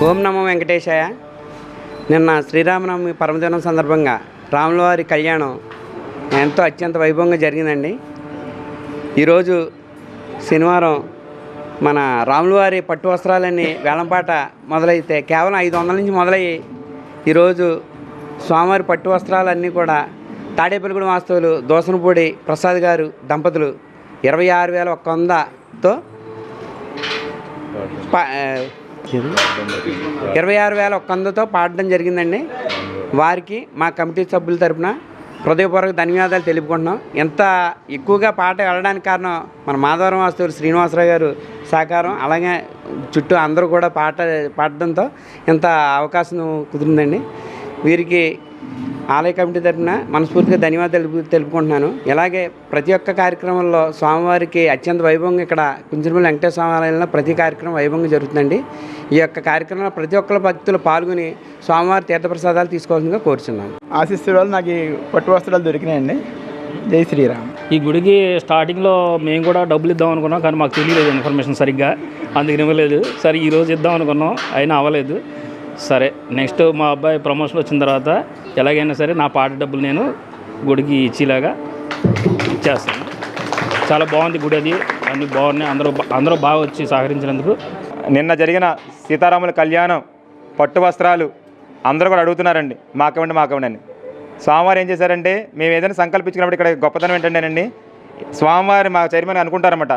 ఓం నమో వెంకటేశాయ. నిన్న శ్రీరామనవమి పరమదినం సందర్భంగా రాములవారి కళ్యాణం ఎంతో అత్యంత వైభవంగా జరిగిందండి. ఈరోజు శనివారం మన రాములవారి పట్టు వస్త్రాలన్నీ వేలంపాట మొదలైతే కేవలం 500 నుంచి మొదలయ్యి ఈరోజు స్వామివారి పట్టు వస్త్రాలన్నీ కూడా తాడేపల్లిగూడెం వాస్తవులు దోసనపూడి ప్రసాద్ గారు దంపతులు 26,100తో 26,100తో పాడడం జరిగిందండి. వారికి మా కమిటీ సభ్యుల తరపున హృదయపూర్వక ధన్యవాదాలు తెలుపుకుంటున్నాం. ఎంత ఎక్కువగా పాట వెళ్ళడానికి కారణం మన మాధవరం వాస్తవులు శ్రీనివాసరావు గారు సహకారం, అలాగే చుట్టూ అందరూ కూడా పాడడంతో ఎంత అవకాశం కుదిరిందండి. వీరికి ఆలయ కమిటీ తరఫున మనస్ఫూర్తిగా ధన్యవాదాలు తెలుపుకుంటున్నాను. ఇలాగే ప్రతి ఒక్క కార్యక్రమంలో స్వామివారికి అత్యంత వైభవంగా ఇక్కడ కుంజరమల్లి వెంకటేశ్వర స్వామి ఆలయంలో ప్రతి కార్యక్రమం వైభవంగా జరుగుతుందండి. ఈ యొక్క కార్యక్రమంలో ప్రతి ఒక్కరు భక్తులు పాల్గొని స్వామివారి తీర్థప్రసాదాలు తీసుకోవాల్సిందిగా కోరుచున్నాను. ఆశిస్తున్న నాకు ఈ పట్టు వస్త్రాలు దొరికినాయండి. జై శ్రీరామ్. ఈ గుడికి స్టార్టింగ్లో మేము కూడా డబ్బులు ఇద్దాం అనుకున్నాం, కానీ మాకు తెలియలేదు ఇన్ఫర్మేషన్ సరిగ్గా, అందుకని ఇవ్వలేదు. సరే ఈరోజు ఇద్దాం అనుకున్నాం, అయినా అవ్వలేదు. సరే నెక్స్ట్ మా అబ్బాయి ప్రమోషన్ వచ్చిన తర్వాత ఎలాగైనా సరే నా పాట డబ్బులు నేను గుడికి ఇచ్చేలాగా ఇచ్చేస్తాను. చాలా బాగుంది గుడి, అది అన్నీ బాగున్నాయి. అందరూ బాగా వచ్చి సహకరించినందుకు. నిన్న జరిగిన సీతారాముల కళ్యాణం పట్టు వస్త్రాలు అందరూ కూడా అడుగుతున్నారండి, మాకివ్వండి అని. స్వామివారు ఏం చేశారంటే, మేము ఏదైనా సంకల్పించుకున్నప్పుడు ఇక్కడ గొప్పతనం ఏంటంటేనండి, స్వామివారి మా చైర్మన్ అనుకుంటారన్నమాట,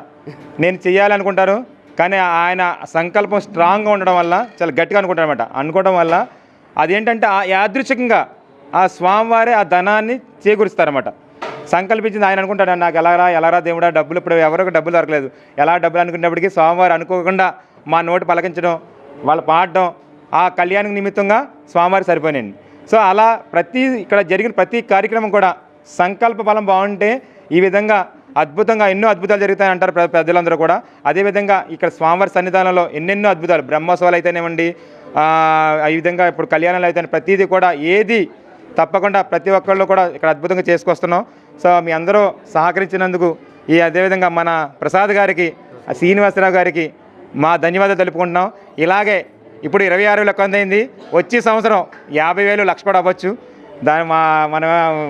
నేను చెయ్యాలనుకుంటారు, కానీ ఆయన సంకల్పం స్ట్రాంగ్గా ఉండడం వల్ల చాలా గట్టిగా అనుకుంటారన్నమాట. అనుకోవడం వల్ల అదేంటంటే యాదృచ్ఛికంగా ఆ స్వామివారే ఆ ధనాన్ని చేకూరుస్తారన్నమాట. సంకల్పించింది ఆయన అనుకుంటాడు, నాకు ఎలారా దేవుడా డబ్బులు, ఇప్పుడు ఎవరికి డబ్బులు దొరకలేదు, ఎలా డబ్బులు అనుకునేప్పటికీ స్వామివారు అనుకోకుండా మా నోటి పలకించడం, వాళ్ళు పాడడం, ఆ కళ్యాణం నిమిత్తంగా స్వామివారికి సరిపోయినాయండి. సో అలా ఇక్కడ జరిగిన ప్రతి కార్యక్రమం కూడా సంకల్ప బలం బాగుంటే ఈ విధంగా అద్భుతంగా ఎన్నో అద్భుతాలు జరుగుతాయని అంటారు ప్రజలందరూ కూడా. అదేవిధంగా ఇక్కడ స్వామివారి సన్నిధానంలో ఎన్నెన్నో అద్భుతాలు, బ్రహ్మోత్సవాలు అయితేనేవ్వండి, ఈ విధంగా ఇప్పుడు కళ్యాణాలు అయితే ప్రతిదీ కూడా ఏది తప్పకుండా ప్రతి ఒక్కళ్ళు కూడా ఇక్కడ అద్భుతంగా చేసుకొస్తున్నాం. సో మీ అందరూ సహకరించినందుకు అదేవిధంగా మన ప్రసాద్ గారికి, శ్రీనివాసరావు గారికి మా ధన్యవాదాలు తెలుపుకుంటున్నాం. ఇలాగే ఇప్పుడు 26,100 అయింది, వచ్చే సంవత్సరం 50,000 లక్ష కూడా అవ్వచ్చు, దాన్ని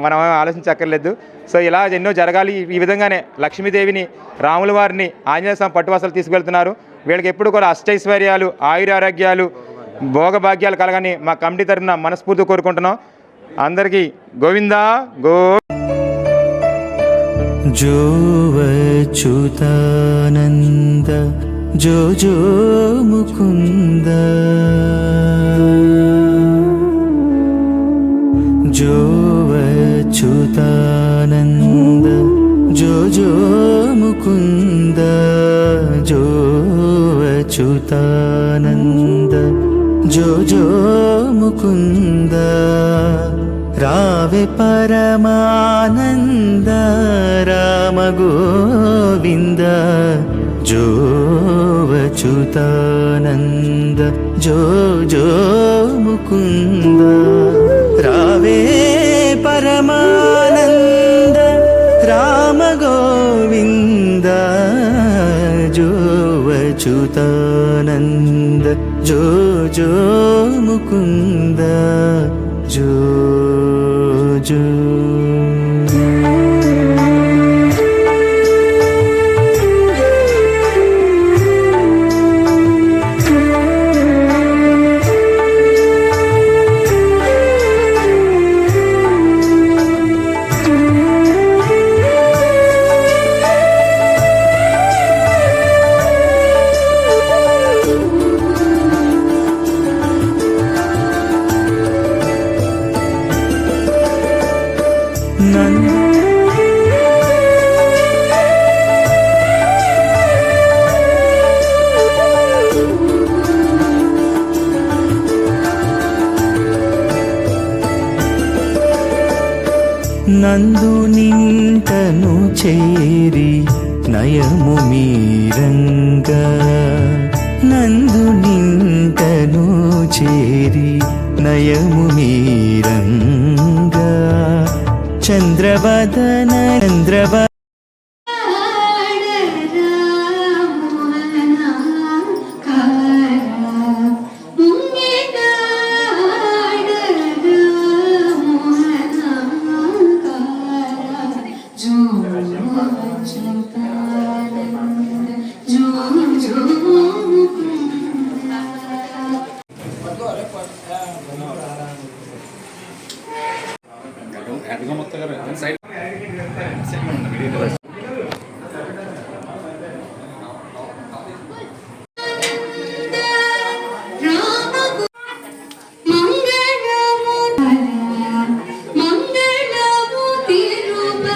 మనం ఆలోచించక్కర్లేదు. సో ఇలా ఎన్నో జరగాలి. ఈ విధంగానే లక్ష్మీదేవిని, రాముల వారిని, ఆంజనేయ స్వామి పట్టువాసాలు తీసుకువెళ్తున్నారు. వీళ్ళకి ఎప్పుడు కూడా అష్టైశ్వర్యాలు, ఆయురారోగ్యాలు, భోగభాగ్యాలు కలగని మా కమిటీ తరఫున మనస్ఫూర్తి కోరుకుంటున్నాం. అందరికీ గోవిందా గో. जो अच्युतानंद जो जो मुकुंद, जो अच्युतानंद जो जो मुकुंद, जो अच्युतानंद जो जो मुकुंद, रावे परमानंद राम गोविंद, जो अच्युतानंद जो जो मुकुंद, रावे परमानंद राम गोविंद, जो अच्युतानंद जो जो मुकुंद, जो जो నందు నింటను చేరి నయము మీరంగా, నందు నింటను చేరి నయము మీరంగా, చంద్రవదన